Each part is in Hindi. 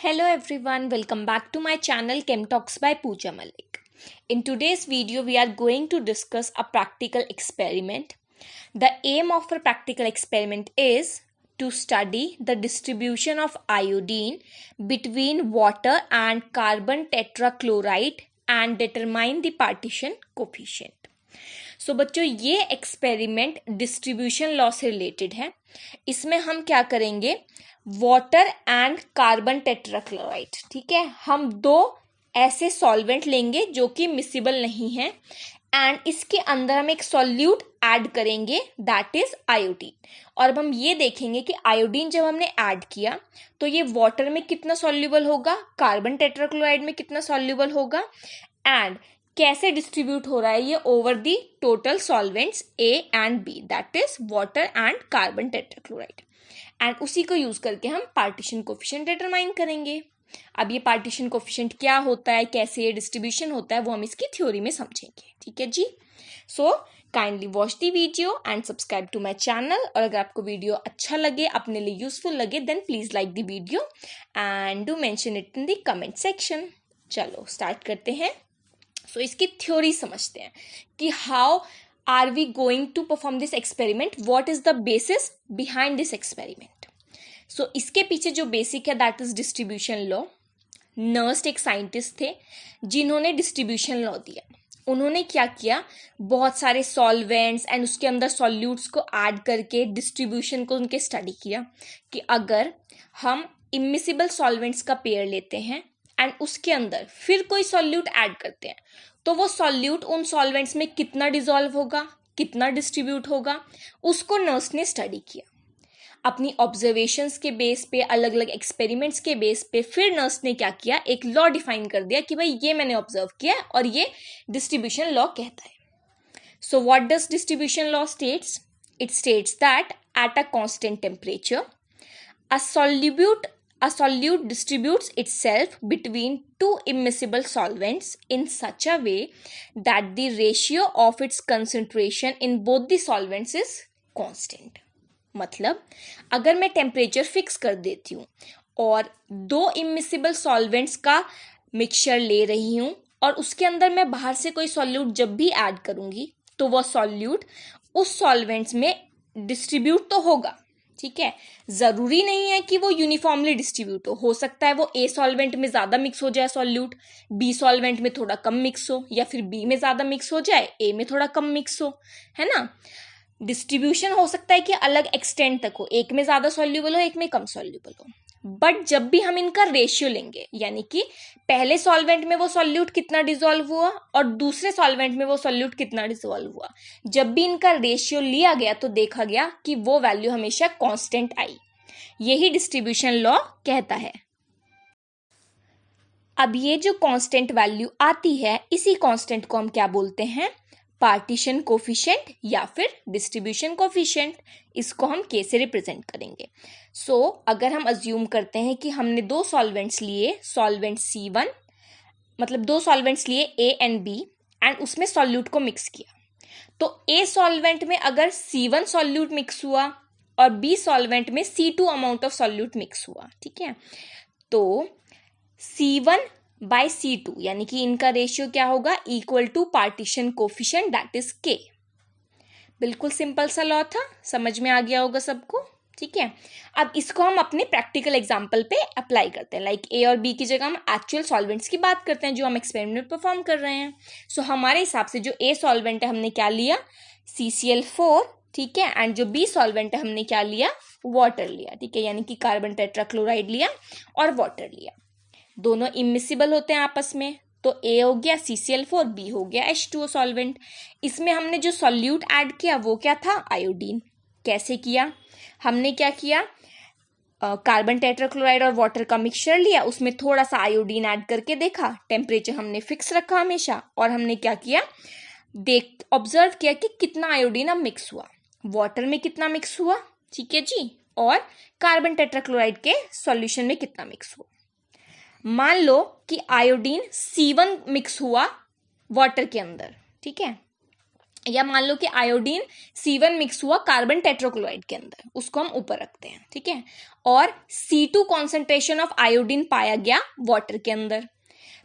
Hello everyone, welcome back to my channel Chem Talks by Pooja Malik. In today's video, we are going to discuss a practical experiment. The aim of a practical experiment is to study the distribution of iodine between water and carbon tetrachloride and determine the partition coefficient. सो बच्चों ये एक्सपेरिमेंट डिस्ट्रीब्यूशन लॉ से रिलेटेड है. इसमें हम क्या करेंगे, वाटर एंड कार्बन टेट्राक्लोराइड, ठीक है, हम दो ऐसे सॉल्वेंट लेंगे जो कि मिसिबल नहीं है एंड इसके अंदर हम एक सॉल्यूट ऐड करेंगे दैट इज आयोडीन. और अब हम ये देखेंगे कि आयोडीन जब हमने ऐड किया तो ये वाटर में कितना सॉल्यूबल होगा, कार्बन टेट्राक्लोराइड में कितना सॉल्यूबल होगा एंड कैसे डिस्ट्रीब्यूट हो रहा है ये over the total solvents A and B that is water and carbon tetrachloride. And उसी को यूज करके हम पार्टीशन कोफिशिएंट डिटरमाइन करेंगे. अब ये पार्टीशन कोफिशिएंट क्या होता है, कैसे ये डिस्ट्रीब्यूशन होता है, वो हम इसकी थ्योरी में समझेंगे. ठीक है जी. So kindly watch the video and subscribe to my channel. और अगर आपको वीडियो अच्छा लगे, अपने लिए यूजफुल लगे, then please like the video and do mention it in the comment section. चलो स्टार्ट करते हैं. सो इसकी थ्योरी समझते हैं कि how are we going to perform this experiment, what is the basis behind this experiment. So इसके पीछे जो बेसिक है that is distribution law. Nernst एक साइंटिस्ट थे जिन्होंने डिस्ट्रीब्यूशन लॉ दिया. उन्होंने क्या किया, बहुत सारे सॉल्वेंट्स एंड उसके अंदर सॉल्यूट्स को ऐड करके डिस्ट्रीब्यूशन को उनके स्टडी किया कि अगर हम इमिसिबल सॉल्वेंट्स का पेयर लेते हैं एंड उसके अंदर फिर कोई सॉल्यूट ऐड करते हैं तो वो सॉल्यूट उन सॉल्वेंट्स में कितना डिसॉल्व होगा, कितना डिस्ट्रीब्यूट होगा, उसको नर्स ने स्टडी किया. अपनी ऑब्जर्वेशंस के बेस पे, अलग अलग एक्सपेरिमेंट्स के बेस पे फिर नर्स ने क्या किया, एक लॉ डिफाइन कर दिया कि भाई ये मैंने ऑब्जर्व किया और ये डिस्ट्रीब्यूशन लॉ कहता है. So what does distribution law states? It states that at a constant temperature a solute distributes itself between two immiscible solvents in such a way that the ratio of its concentration in both the solvents is constant. मतलब अगर मैं टेम्परेचर फिक्स कर देती हूँ और दो इमिसिबल सॉल्वेंट्स का मिक्सचर ले रही हूँ और उसके अंदर मैं बाहर से कोई सॉल्यूट जब भी ऐड करूँगी तो वह सॉल्यूट उस सॉल्वेंट्स में डिस्ट्रीब्यूट तो होगा. ठीक है, जरूरी नहीं है कि वो यूनिफॉर्मली डिस्ट्रीब्यूट हो सकता है वो ए सॉल्वेंट में ज्यादा मिक्स हो जाए सॉल्यूट, बी सॉल्वेंट में थोड़ा कम मिक्स हो, या फिर बी में ज्यादा मिक्स हो जाए, ए में थोड़ा कम मिक्स हो, है ना. डिस्ट्रीब्यूशन हो सकता है कि अलग एक्सटेंट तक हो, एक में ज्यादा सॉल्यूबल हो, एक में कम सॉल्यूबल हो. बट जब भी हम इनका रेशियो लेंगे, यानी कि पहले सॉल्वेंट में वो सॉल्यूट कितना डिसॉल्व हुआ और दूसरे सॉल्वेंट में वो सॉल्यूट कितना डिसॉल्व हुआ, जब भी इनका रेशियो लिया गया तो देखा गया कि वो वैल्यू हमेशा कांस्टेंट आई. यही डिस्ट्रीब्यूशन लॉ कहता है. अब ये जो कांस्टेंट वैल्यू आती है, इसी कांस्टेंट को हम क्या बोलते हैं, पार्टीशन कोफिशिएंट या फिर डिस्ट्रीब्यूशन कोफिशिएंट. इसको हम के से रिप्रेजेंट करेंगे. सो अगर हम अज्यूम करते हैं कि हमने दो सॉल्वेंट्स लिए, सॉल्वेंट C1, मतलब दो सॉल्वेंट्स लिए A एंड B एंड उसमें सॉल्यूट को मिक्स किया, तो A सॉल्वेंट में अगर C1 सॉल्यूट मिक्स हुआ और B सॉल्वेंट में C2 amount of solute mix हुआ, ठीक है, तो C1 बाय C2 यानी कि इनका रेशियो क्या होगा, equal to partition coefficient that is K. बिल्कुल सिंपल सा लॉ था, समझ में आ गया होगा सबको. ठीक है, अब इसको हम अपने प्रैक्टिकल एग्जांपल पे अप्लाई करते हैं. लाइक ए और बी की जगह हम एक्चुअल सॉल्वेंट्स की बात करते हैं जो हम एक्सपेरिमेंट में परफॉर्म कर रहे हैं. सो हमारे हिसाब से जो ए सॉल्वेंट है हमने क्या लिया, CCl4, ठीक है, एंड जो बी सॉल्वेंट है हमने क्या लिया, वाटर लिया. ठीक है, यानी कि कार्बन टेट्राक्लोराइड लिया और वाटर लिया. दोनों इमिसिबल होते हैं आपस में, तो A हो गया CCl4, B हो गया H2O सॉल्वेंट. इसमें हमने जो सॉल्यूट ऐड किया वो क्या था, आयोडीन. कैसे किया, हमने क्या किया, कार्बन टेट्राक्लोराइड और वाटर का मिक्सचर लिया, उसमें थोड़ा सा आयोडीन ऐड करके देखा, टेम्परेचर हमने फिक्स रखा हमेशा, और हमने क्या किया, ऑब्जर्व किया कि कितना आयोडीन अब मिक्स हुआ, वाटर में कितना मिक्स हुआ, ठीक है जी, और कार्बन टेट्राक्लोराइड के सॉल्यूशन में कितना मिक्स हुआ. मान लो कि आयोडीन C1 मिक्स हुआ वाटर के अंदर, ठीक है, या मान लो कि आयोडीन C1 मिक्स हुआ कार्बन टेट्राक्लोराइड के अंदर, उसको हम ऊपर रखते हैं, ठीक है, और C2 कॉन्सेंट्रेशन ऑफ आयोडीन पाया गया वाटर के अंदर।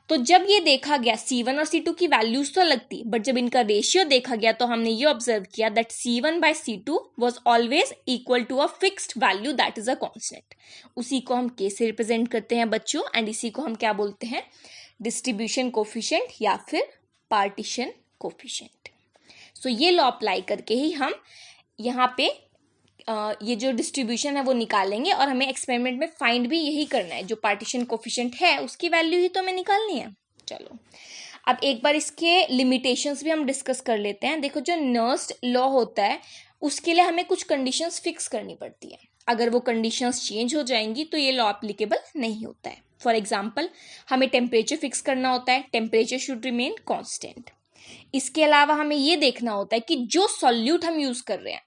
तो जब ये देखा गया C1 और C2 की वैल्यूज तो अलग थी, बट जब इनका रेशियो देखा गया तो हमने ये ऑब्जर्व किया that C1/C2 was always equal to a fixed value that is a constant. उसी को हम K से रिप्रेजेंट करते हैं बच्चों, एंड इसी को हम क्या बोलते हैं, डिस्ट्रीब्यूशन कोफिशिएंट या फिर पार्टीशन कोफिशिएंट। सो ये लॉ अप्लाई करके ही हम यहाँ पे ये जो डिस्ट्रीब्यूशन है वो निकालेंगे, और हमें एक्सपेरिमेंट में फाइंड भी यही करना है, जो पार्टीशन कोफिशिएंट है उसकी वैल्यू ही तो हमें निकालनी है। चलो अब एक बार इसके लिमिटेशंस भी हम डिस्कस कर लेते हैं। देखो जो नर्स्ट लॉ होता है उसके लिए हमें कुछ कंडीशंस फिक्स करनी पड़ती है, अगर वो कंडीशंस चेंज हो जाएंगी तो ये लॉ एप्लीकेबल नहीं होता है। फॉर एग्जाम्पल हमें टेम्परेचर फिक्स करना होता है, टेम्परेचर शुड रिमेन कॉन्स्टेंट। इसके अलावा हमें ये देखना होता है कि जो सॉल्यूट हम यूज कर रहे हैं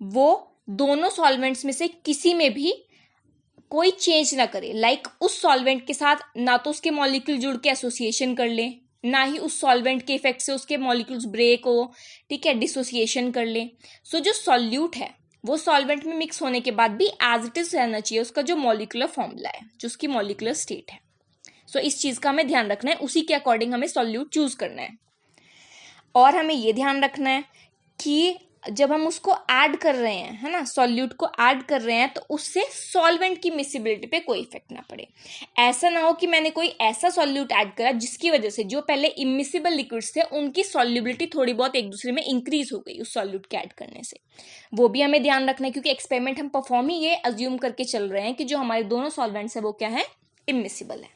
वो दोनों सॉल्वेंट्स में से किसी में भी कोई चेंज ना करे, लाइक उस सॉल्वेंट के साथ ना तो उसके मॉलिक्यूल जुड़ के एसोसिएशन कर ले, ना ही उस सॉल्वेंट के इफेक्ट से उसके मॉलिक्यूल्स ब्रेक हो, ठीक है, डिसोसिएशन कर ले। सो जो सॉल्यूट है वो सॉल्वेंट में मिक्स होने के बाद भी एज इट इज रहना चाहिए, उसका जो मॉलिक्यूलर फॉर्मूला है, जो उसकी मॉलिक्यूलर स्टेट है। सो इस चीज का हमें ध्यान रखना है, उसी के अकॉर्डिंग हमें सॉल्यूट चूज करना है। और हमें ये ध्यान रखना है कि जब हम उसको ऐड कर रहे हैं, है ना, सॉल्यूट को ऐड कर रहे हैं, तो उससे सॉल्वेंट की मिसिबिलिटी पे कोई इफेक्ट ना पड़े। ऐसा ना हो कि मैंने कोई ऐसा सॉल्यूट ऐड करा जिसकी वजह से जो पहले इमिसिबल लिक्विड्स थे उनकी सॉल्युबिलिटी थोड़ी बहुत एक दूसरे में इंक्रीज हो गई उस सॉल्यूट के ऐड करने से। वो भी हमें ध्यान रखना है, क्योंकि एक्सपेरिमेंट हम परफॉर्म ही ये अज्यूम करके चल रहे हैं कि जो हमारे दोनों सॉल्वेंट्स है वो क्या है, इमिसिबल है।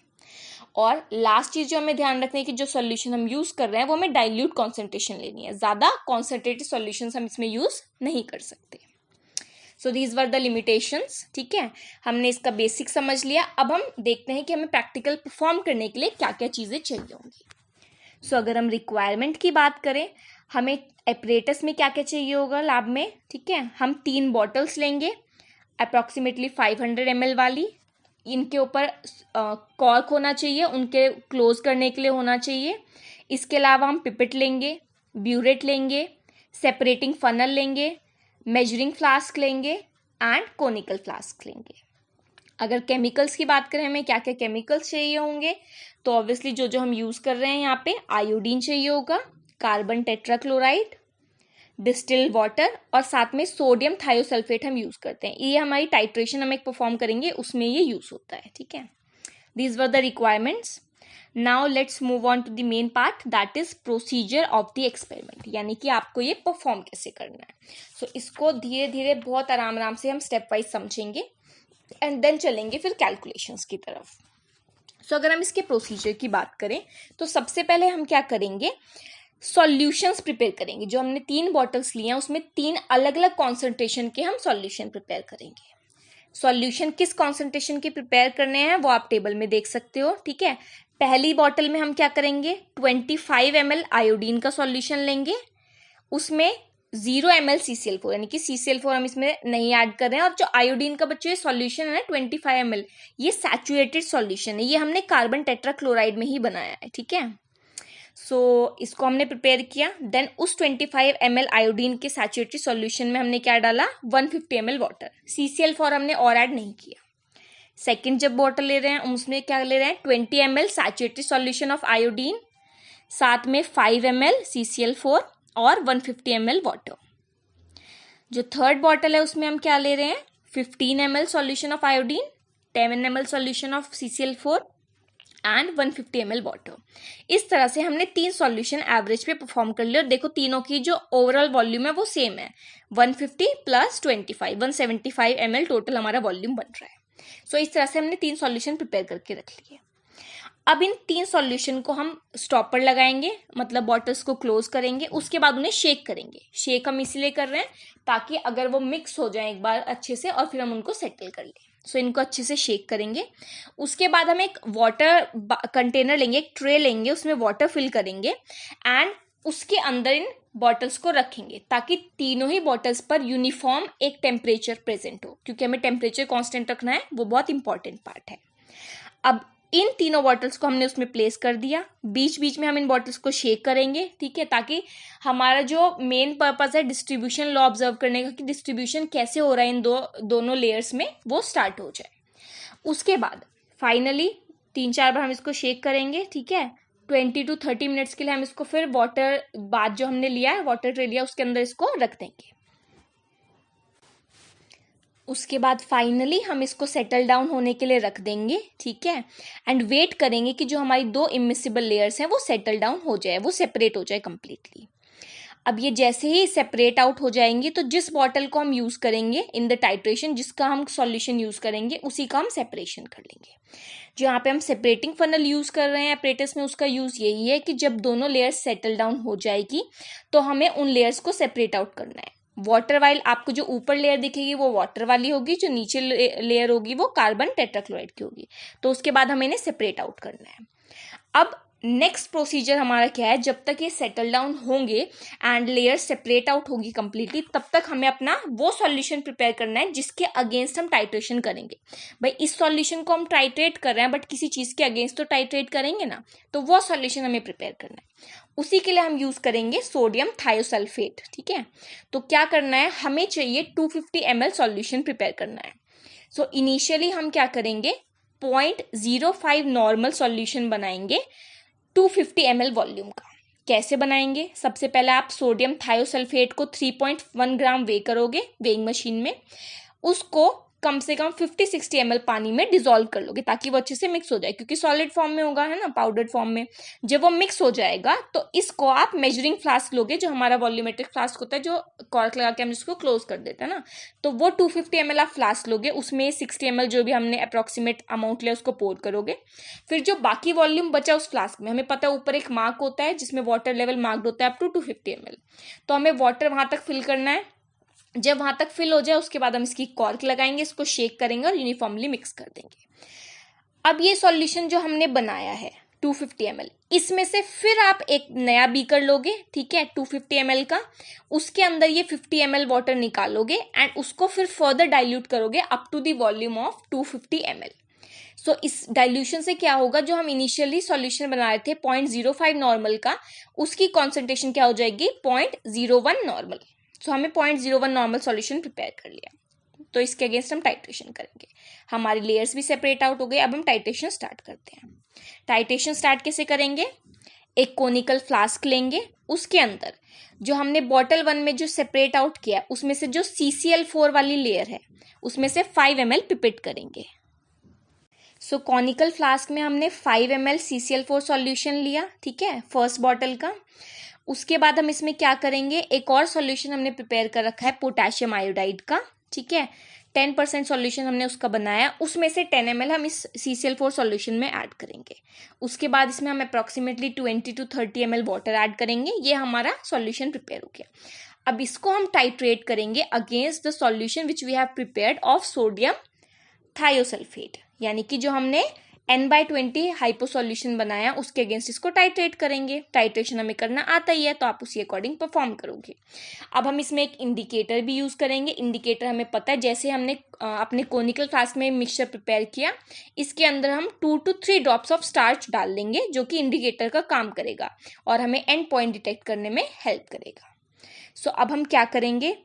और लास्ट चीज जो हमें ध्यान रखना है कि जो सॉल्यूशन हम यूज कर रहे हैं वो हमें डाइल्यूट कॉन्सेंट्रेशन लेनी है, ज्यादा कॉन्सेंट्रेटेड सॉल्यूशंस हम इसमें यूज नहीं कर सकते। So these were the limitations, ठीक है, हमने इसका बेसिक समझ लिया। अब हम देखते हैं कि हमें प्रैक्टिकल परफॉर्म करने के लिए क्या क्या चीजें चाहिए होंगी। सो अगर हम रिक्वायरमेंट की बात करें, हमें एपरेटस में क्या क्या चाहिए होगा लैब में, ठीक है, हम 3 बॉटल्स लेंगे अप्रॉक्सीमेटली 500 ml वाली। इनके ऊपर कॉर्क होना चाहिए, उनके क्लोज करने के लिए होना चाहिए। इसके अलावा हम पिपेट लेंगे, ब्यूरेट लेंगे, सेपरेटिंग फनल लेंगे, मेजरिंग फ्लास्क लेंगे एंड कोनिकल फ्लास्क लेंगे। अगर केमिकल्स की बात करें, हमें क्या क्या केमिकल्स चाहिए होंगे, तो ऑब्वियसली जो जो हम यूज कर रहे हैं यहाँ पे, आयोडीन चाहिए होगा, कार्बन टेट्राक्लोराइड, डिस्टिल्ड वाटर, और साथ में सोडियम थायोसल्फेट हम यूज करते हैं। ये हमारी टाइट्रेशन हम एक परफॉर्म करेंगे उसमें ये यूज होता है, ठीक है। These were the requirements. Now let's move on to the main part, that is procedure of the experiment, यानी कि आपको ये परफॉर्म कैसे करना है। सो इसको धीरे धीरे बहुत आराम आराम से हम स्टेप वाइज समझेंगे एंड देन चलेंगे फिर कैलकुलेशंस की तरफ। सो अगर हम इसके प्रोसीजर की बात करें तो सबसे पहले हम क्या करेंगे, सॉल्यूशंस प्रिपेयर करेंगे। जो हमने 3 बॉटल्स लिए हैं उसमें 3 अलग अलग कॉन्सेंट्रेशन के हम सॉल्यूशन प्रिपेयर करेंगे। सॉल्यूशन किस कॉन्सेंट्रेशन के प्रिपेयर करने हैं वो आप टेबल में देख सकते हो, ठीक है। पहली बॉटल में हम क्या करेंगे, 25 ml आयोडीन का सॉल्यूशन लेंगे, उसमें 0 ml CCl4, यानी कि CCl4 हम इसमें नहीं ऐड कर रहे हैं। और जो आयोडीन का बच्चों ये सॉल्यूशन है ना 25 ml, ये सैचुरेटेड सॉल्यूशन है, ये हमने कार्बन टेट्राक्लोराइड में ही बनाया है, ठीक है। सो इसको हमने प्रिपेयर किया। देन उस 25 ml आयोडीन के सैचुरेटेड सॉल्यूशन में हमने क्या डाला, 150 ml वाटर, CCl4 हमने और ऐड नहीं किया। सेकेंड जब बॉटल ले रहे हैं उसमें क्या ले रहे हैं, 20 ml saturated solution of iodine, साथ में 5 ml CCl4 और 150 ml वाटर। जो थर्ड बॉटल है उसमें हम क्या ले रहे हैं, 15 ml solution of iodine, 10 ml solution of CCl4 and 150 ml water. इस तरह से हमने 3 सॉल्यूशन एवरेज पे परफॉर्म कर लिया। और देखो तीनों की जो ओवरऑल वॉल्यूम है वो सेम है, 150 + 25 175 ml टोटल हमारा वॉल्यूम बन रहा है। सो इस तरह से हमने 3 सॉल्यूशन प्रिपेयर करके रख लिए। अब इन 3 सॉल्यूशन को हम स्टॉपर लगाएंगे, मतलब बॉटल्स को क्लोज करेंगे, उसके बाद उन्हें शेक करेंगे। शेक हम इसलिए कर रहे हैं ताकि अगर वो मिक्स हो जाए एक बार अच्छे से और फिर हम उनको सेटल कर लें। सो इनको अच्छे से शेक करेंगे। उसके बाद हम एक वाटर कंटेनर लेंगे, एक ट्रे लेंगे, उसमें वाटर फिल करेंगे एंड उसके अंदर इन बॉटल्स को रखेंगे ताकि तीनों ही बॉटल्स पर यूनिफॉर्म एक टेम्परेचर प्रेजेंट हो, क्योंकि हमें टेम्परेचर कांस्टेंट रखना है, वो बहुत इंपॉर्टेंट पार्ट है। अब इन तीनों बॉटल्स को हमने उसमें प्लेस कर दिया। बीच बीच में हम इन बॉटल्स को शेक करेंगे, ठीक है, ताकि हमारा जो मेन पर्पस है डिस्ट्रीब्यूशन लॉ ऑब्जर्व करने का कि डिस्ट्रीब्यूशन कैसे हो रहा है इन दोनों लेयर्स में, वो स्टार्ट हो जाए। उसके बाद फाइनली 3-4 बार हम इसको शेक करेंगे, ठीक है। 20 to 30 मिनट्स के लिए हम इसको फिर वाटर बाथ जो हमने लिया है, वाटर ट्रे लिया, उसके अंदर इसको रख देंगे। उसके बाद फाइनली हम इसको सेटल डाउन होने के लिए रख देंगे, ठीक है, एंड वेट करेंगे कि जो हमारी 2 इमिसिबल लेयर्स हैं वो सेटल डाउन हो जाए, वो सेपरेट हो जाए कंप्लीटली। अब ये जैसे ही सेपरेट आउट हो जाएंगे तो जिस बॉटल को हम यूज़ करेंगे इन द टाइट्रेशन, जिसका हम सॉल्यूशन यूज़ करेंगे, उसी का हम सेपरेशन कर लेंगे। जो यहाँ पे हम सेपरेटिंग फनल यूज़ कर रहे हैं एपरेटस में, उसका यूज़ यही है कि जब दोनों लेयर्स सेटल डाउन हो जाएगी तो हमें उन लेयर्स को सेपरेट आउट करना है। वाटर वाइल आपको जो ऊपर लेयर दिखेगी वो वाटर वाली होगी, जो नीचे लेयर होगी वो कार्बन टेट्राक्लोराइड की होगी। तो उसके बाद हमें इन्हें सेपरेट आउट करना है। अब नेक्स्ट प्रोसीजर हमारा क्या है, जब तक ये सेटल डाउन होंगे एंड लेयर सेपरेट आउट होगी कंप्लीटली, तब तक हमें अपना वो सॉल्यूशन प्रिपेयर करना है जिसके अगेंस्ट हम टाइट्रेशन करेंगे। भाई इस सॉल्यूशन को हम टाइट्रेट कर रहे हैं बट किसी चीज़ के अगेंस्ट तो टाइट्रेट करेंगे ना, तो वो सॉल्यूशन हमें प्रिपेयर करना है। उसी के लिए हम यूज़ करेंगे सोडियम थायोसल्फेट, ठीक है। तो क्या करना है, हमें चाहिए 250 ml सॉल्यूशन प्रिपेयर करना है। सो इनिशियली हम क्या करेंगे, 0.05 नॉर्मल सॉल्यूशन बनाएंगे 250 ml वॉल्यूम का। कैसे बनाएंगे, सबसे पहले आप सोडियम थायोसल्फेट को 3.1 ग्राम वे करोगे वेइंग मशीन में, उसको कम से कम 50-60 ml पानी में डिसॉल्व कर लोगे ताकि वो अच्छे से मिक्स हो जाए, क्योंकि सॉलिड फॉर्म में होगा, है ना, पाउडर्ड फॉर्म में। जब वो मिक्स हो जाएगा तो इसको आप मेजरिंग फ्लास्क लोगे, जो हमारा वॉल्यूमेट्रिक फ्लास्क होता है, जो कॉर्क लगा के हम इसको क्लोज कर देते हैं ना, तो वो 250 ml आप फ्लास्क लोगे, उसमें 60 ml जो भी हमने अप्रॉक्सीमेट अमाउंट लिया उसको पोर करोगे। फिर जो बाकी वॉल्यूम बचा उस फ्लास्क में, हमें पता है ऊपर एक मार्क होता है जिसमें वाटर लेवल मार्क्ड होता है अप टू 250 ml, तो हमें वाटर वहां तक फिल करना है। जब वहां तक फिल हो जाए उसके बाद हम इसकी कॉर्क लगाएंगे, इसको शेक करेंगे और यूनिफॉर्मली मिक्स कर देंगे। अब ये सॉल्यूशन जो हमने बनाया है 250 ml, इसमें से फिर आप एक नया बीकर लोगे, ठीक है, 250 ml का, उसके अंदर ये 50 ml वाटर निकालोगे एंड उसको फिर फर्दर डाइल्यूट करोगे up to the volume of 250 ml। So इस डाइल्यूशन से क्या होगा, जो हम इनिशियली सॉल्यूशन बना रहे थे 0.05 नॉर्मल का, उसकी कॉन्सेंट्रेशन क्या हो जाएगी, 0.01 नॉर्मल। सो हमें 0.01 नॉर्मल सॉल्यूशन प्रिपेयर कर लिया। तो इसके अगेंस्ट हम टाइट्रेशन करेंगे। हमारी लेयर्स भी सेपरेट आउट हो गए। अब हम टाइट्रेशन स्टार्ट करते हैं। टाइट्रेशन स्टार्ट कैसे करेंगे, एक कोनिकल फ्लास्क लेंगे, उसके अंदर जो हमने बॉटल 1 में जो सेपरेट आउट किया उसमें से जो CCl4 वाली लेयर है उसमें से 5 ml पिपेट करेंगे। सो कॉनिकल फ्लास्क में हमने 5 ml CCl4 सॉल्यूशन लिया, ठीक है, फर्स्ट बॉटल का। उसके बाद हम इसमें क्या करेंगे, एक और सॉल्यूशन हमने प्रिपेयर कर रखा है पोटेशियम आयोडाइड का, ठीक है, 10% सॉल्यूशन हमने उसका बनाया, उसमें से 10 ml हम इस CCl4 सॉल्यूशन में ऐड करेंगे। उसके बाद इसमें हम approximately 20 to 30 ml water add करेंगे। ये हमारा सॉल्यूशन प्रिपेयर हो गया। अब इसको हम टाइट्रेट करेंगे against the solution which we have prepared of sodium thiosulphate, यानी कि जो हमने N/20 हाइपो सॉल्यूशन बनाया उसके अगेंस्ट इसको टाइट्रेट करेंगे। टाइट्रेशन हमें करना आता ही है तो आप उसी अकॉर्डिंग परफॉर्म करोगे। अब हम इसमें एक इंडिकेटर भी यूज करेंगे। इंडिकेटर हमें पता है, जैसे हमने अपने कोनिकल फ्लास्क में मिक्सचर प्रिपेयर किया, इसके अंदर हम 2 to 3 ड्रॉप्स ऑफ स्टार्च डाल लेंगे जो कि इंडिकेटर का काम करेगा और हमें एंड पॉइंट डिटेक्ट करने में हेल्प करेगा। सो अब हम क्या करेंगे,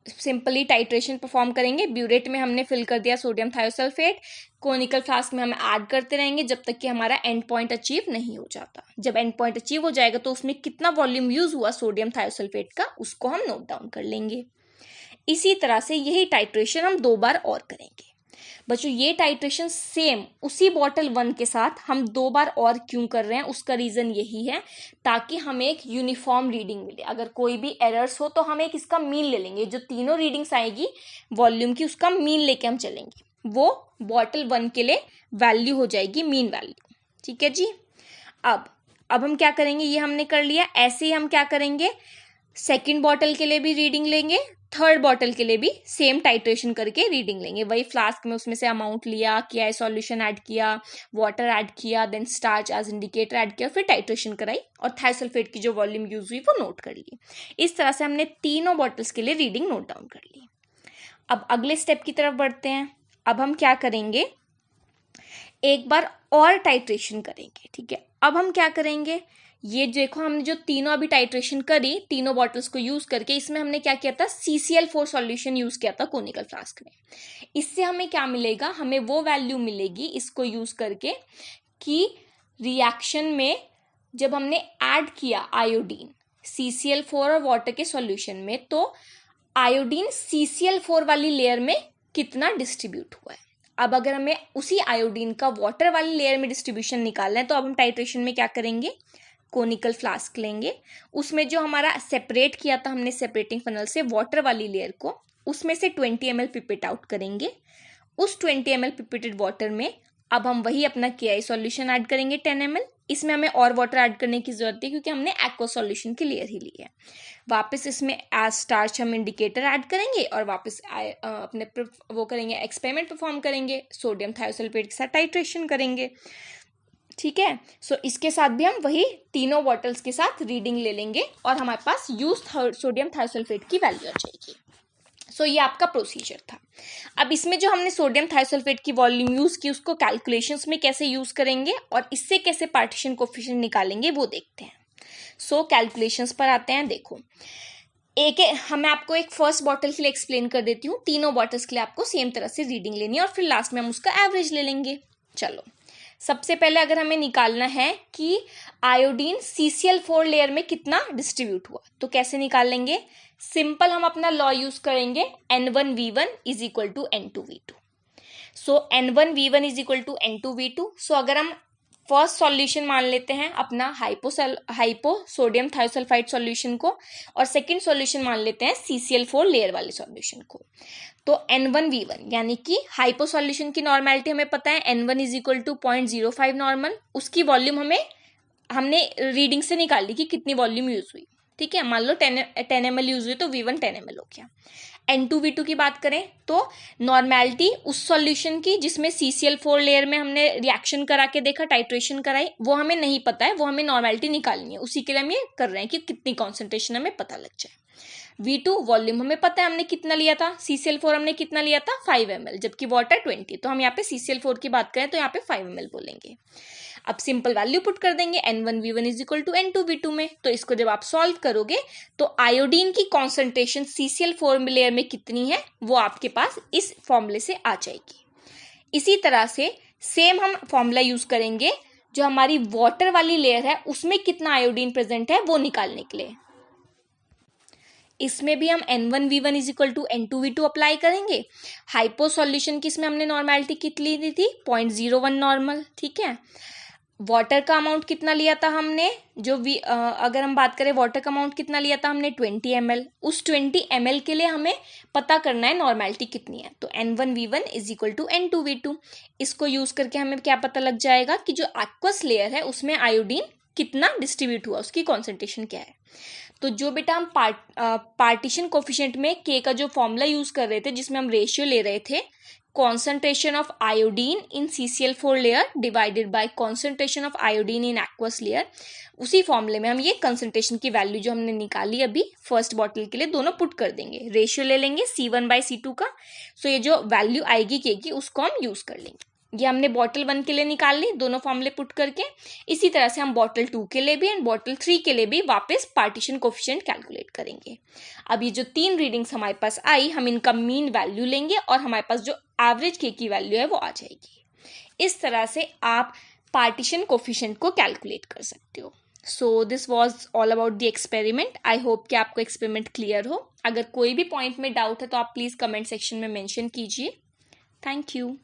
सिंपली टाइट्रेशन परफॉर्म करेंगे। ब्यूरेट में हमने फिल कर दिया सोडियम थायोसल्फेट, कोनिकल फ्लास्क में हम ऐड करते रहेंगे जब तक कि हमारा एंड पॉइंट अचीव नहीं हो जाता। जब एंड पॉइंट अचीव हो जाएगा तो उसमें कितना वॉल्यूम यूज हुआ सोडियम थायोसल्फेट का उसको हम नोट डाउन कर लेंगे। इसी तरह से यही टाइट्रेशन हम 2 बार और करेंगे। बच्चों ये टाइट्रेशन सेम उसी बॉटल 1 के साथ हम 2 बार और क्यों कर रहे हैं, उसका रीजन यही है ताकि हमें एक यूनिफॉर्म रीडिंग मिले। अगर कोई भी एरर्स हो तो हम एक इसका मीन ले लेंगे, जो तीनों रीडिंग्स आएगी वॉल्यूम की उसका मीन लेके हम चलेंगे, वो बॉटल 1 के लिए वैल्यू हो जाएगी मीन वैल्यू। ठीक है जी। अब हम क्या करेंगे, ये हमने कर लिया। ऐसे ही हम क्या करेंगे, सेकेंड बॉटल के लिए भी रीडिंग लेंगे, थर्ड बॉटल के लिए भी सेम टाइट्रेशन करके रीडिंग लेंगे। वही फ्लास्क में उसमें से अमाउंट लिया, क्या सॉल्यूशन ऐड किया, वाटर ऐड किया, then starch as indicator add किया, फिर टाइट्रेशन कराई और थायोसल्फेट की जो वॉल्यूम यूज हुई वो नोट कर ली। इस तरह से हमने तीनों बॉटल्स के लिए रीडिंग नोट डाउन कर ली। अब अगले स्टेप की तरफ बढ़ते हैं। अब हम क्या करेंगे, एक बार और टाइट्रेशन करेंगे। ठीक है, अब हम क्या करेंगे, ये देखो हमने जो तीनों अभी टाइट्रेशन करी तीनों बॉटल्स को यूज करके, इसमें हमने क्या किया था, CCl4 सॉल्यूशन यूज किया था कोनिकल फ्लास्क में। इससे हमें क्या मिलेगा, हमें वो वैल्यू मिलेगी इसको यूज करके कि रिएक्शन में जब हमने ऐड किया आयोडीन CCl4 और वाटर के सॉल्यूशन में, तो आयोडीन CCl4 वाली लेयर में कितना डिस्ट्रीब्यूट हुआ है। अब अगर हमें उसी आयोडीन का वाटर वाली लेयर में डिस्ट्रीब्यूशन निकालना है, तो अब हम टाइट्रेशन में क्या करेंगे, कोनिकल फ्लास्क लेंगे, उसमें जो हमारा सेपरेट किया था हमने सेपरेटिंग फनल से वाटर वाली लेयर को, उसमें से 20 ml पिपेट आउट करेंगे। उस 20 ml पिपेटेड वाटर में अब हम वही अपना KI सॉल्यूशन ऐड करेंगे 10 ml। इसमें हमें और वाटर ऐड करने की जरूरत है क्योंकि हमने एक्वा सॉल्यूशन की लेयर ही ली है। वापस इसमें एज स्टार्च हम इंडिकेटर ऐड करेंगे और वापस अपने वो करेंगे, एक्सपेरिमेंट परफॉर्म करेंगे, सोडियम थायोसल्फेट के साथ टाइट्रेशन करेंगे। ठीक है, सो इसके साथ भी हम वही तीनों बॉटल्स के साथ रीडिंग ले लेंगे और हमारे पास यूज सोडियम थायोसल्फेट की वैल्यू आ जाएगी। सो ये आपका प्रोसीजर था। अब इसमें जो हमने सोडियम थायोसल्फेट की वॉल्यूम यूज की उसको कैलकुलेशंस में कैसे यूज करेंगे और इससे कैसे पार्टीशन कोफिशिएंट निकालेंगे वो देखते हैं। सो कैलकुलेशंस पर आते हैं। देखो मैं आपको एक फर्स्ट बॉटल के लिए एक्सप्लेन कर देती हूँ, तीनों बॉटल्स के लिए आपको सेम तरह से रीडिंग लेनी है और फिर लास्ट में हम उसका एवरेज ले लेंगे। चलो, सबसे पहले अगर हमें निकालना है कि आयोडीन CCl4 लेयर में कितना डिस्ट्रीब्यूट हुआ, तो कैसे निकाल लेंगे, सिंपल हम अपना लॉ यूज करेंगे, N1V1 is equal to N2V2। So N1V1 is equal to N2V2। So अगर हम फर्स्ट सॉल्यूशन मान लेते हैं अपना हाइपो सोडियम थायोसल्फाइड सॉल्यूशन को और सेकंड सॉल्यूशन मान लेते हैं CCl4 लेयर वाले सॉल्यूशन को, तो N1V1 यानी कि हाइपो सॉल्यूशन की नॉर्मेलिटी हमें पता है, N1 is equal to 0.05 normal, उसकी वॉल्यूम हमने रीडिंग से निकाली कि कितनी वॉल्यूम यूज हुई। ठीक है, मान लो 10 ml यूज हुई तो V1 10 ml हो गया। N2V2 की बात करें तो नॉर्मेलिटी उस सॉल्यूशन की जिसमें CCl4 लेयर में हमने रिएक्शन करा के देखा, टाइट्रेशन कराई, वो हमें नहीं पता है, वो हमें नॉर्मेलिटी निकालनी है, उसी के लिए हम ये कर रहे हैं कि कितनी कॉन्सेंट्रेशन हमें पता लग जाए। V2 वॉल्यूम हमें पता है हमने कितना लिया था, CCl4 हमने कितना लिया था 5 ml, जबकि वाटर 20, तो हम यहाँ पे CCl4 की बात करें तो यहाँ पे 5 ml बोलेंगे। अब सिंपल वैल्यू पुट कर देंगे N1V1 is equal to N2V2 में, तो इसको जब आप सॉल्व करोगे तो आयोडीन की कॉन्सेंट्रेशन CCl4 लेयर में कितनी है वो आपके पास इस फॉर्मूले से आ जाएगी। इसी तरह से सेम हम फॉर्मूला यूज करेंगे जो हमारी वाटर वाली लेयर है उसमें कितना आयोडीन प्रेजेंट है वो निकालने के लिए। इसमें भी हम N1V1 is equal to N2V2 apply करेंगे। हाइपो सॉल्यूशन की इसमें हमने नॉर्मेलिटी कितनी ली थी, 0.01 नॉर्मल। ठीक है, वाटर का अमाउंट कितना लिया था हमने, अगर हम बात करें वाटर का अमाउंट कितना लिया था हमने 20 ml, उस 20 ml के लिए हमें पता करना है नॉर्मेलिटी कितनी है, तो N1V1 is equal to N2V2। इसको यूज करके हमें क्या पता लग जाएगा कि जो एक्वस लेयर है उसमें आयोडीन कितना डिस्ट्रीब्यूट हुआ, उसकी कॉन्सेंट्रेशन क्या है। तो जो बेटा हम पार्टीशन कोफिशिएंट में K का जो फॉर्मूला यूज कर रहे थे जिसमें हम रेशियो ले रहे थे, concentration of iodine in CCl4 layer divided by concentration of iodine in aqueous layer, उसी फॉर्मूले में हम ये कंसंट्रेशन की वैल्यू जो हमने निकाली अभी फर्स्ट बॉटल के लिए दोनों पुट कर देंगे, रेशियो ले लेंगे C1/C2 का। सो ये जो वैल्यू आएगी K की उसको हम यूज कर लेंगे। ये हमने बॉटल 1 के लिए निकाल ली दोनों फॉर्मूले पुट करके। इसी तरह से हम बॉटल 2 के लिए भी एंड बॉटल 3 के लिए भी वापस पार्टीशन कोफिशिएंट कैलकुलेट करेंगे। अब ये जो 3 रीडिंग्स हमारे पास आई, हम इनका मीन वैल्यू लेंगे और हमारे पास जो एवरेज K की वैल्यू है वो आ जाएगी। इस तरह से आप पार्टीशन कोफिशिएंट को कैलकुलेट कर सकते हो। So this was all about the experiment. I hope कि आपको एक्सपेरिमेंट क्लियर हो। अगर कोई भी पॉइंट में डाउट है तो आप प्लीज कमेंट सेक्शन में मेंशन कीजिए। Thank you.